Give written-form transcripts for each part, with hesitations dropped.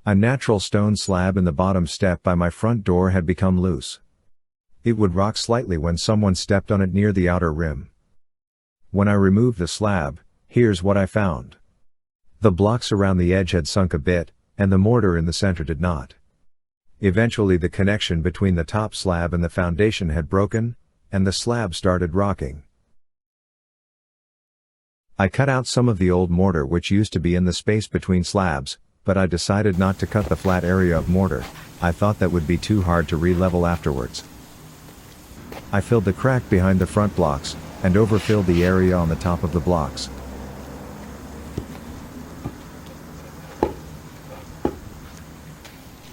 A natural stone slab in the bottom step by my front door had become loose. It would rock slightly when someone stepped on it near the outer rim. When I removed the slab, here's what I found. The blocks around the edge had sunk a bit, and the mortar in the center did not. Eventually the connection between the top slab and the foundation had broken, and the slab started rocking. I cut out some of the old mortar which used to be in the space between slabs, but I decided not to cut the flat area of mortar. I thought that would be too hard to re-level afterwards. I filled the crack behind the front blocks, and overfilled the area on the top of the blocks.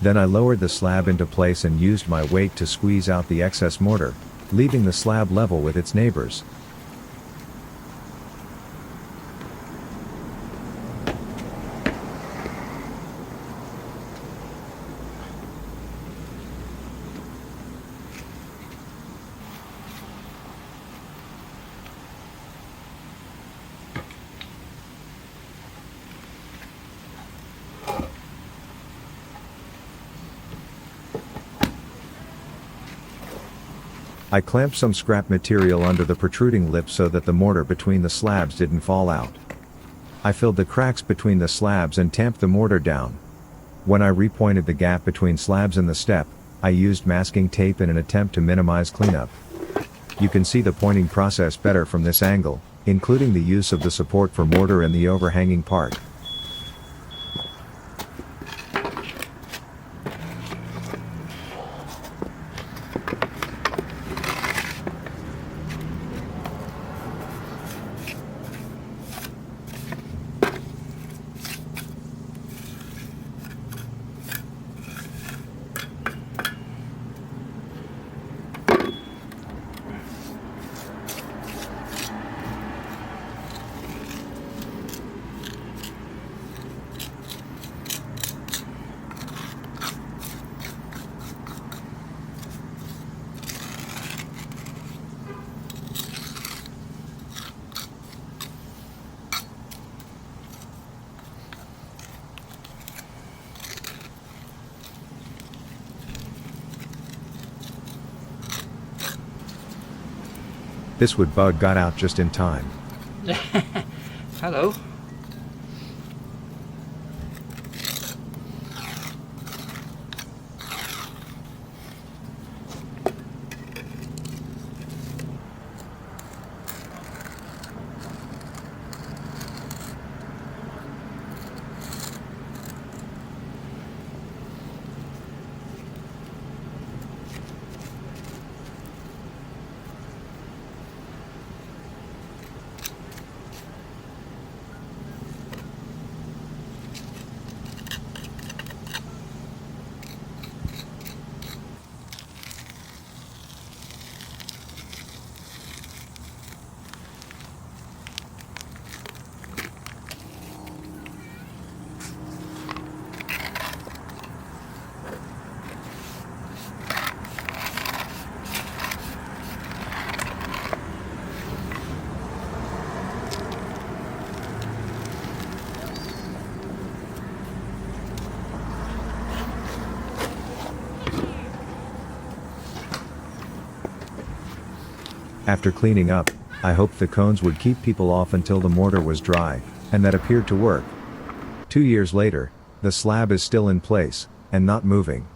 Then I lowered the slab into place and used my weight to squeeze out the excess mortar, leaving the slab level with its neighbors. I clamped some scrap material under the protruding lip so that the mortar between the slabs didn't fall out. I filled the cracks between the slabs and tamped the mortar down. When I repointed the gap between slabs and the step, I used masking tape in an attempt to minimize cleanup. You can see the pointing process better from this angle, including the use of the support for mortar and the overhanging part. This wood bug got out just in time. Hello. After cleaning up, I hoped the cones would keep people off until the mortar was dry, and that appeared to work. 2 years later, the slab is still in place, and not moving.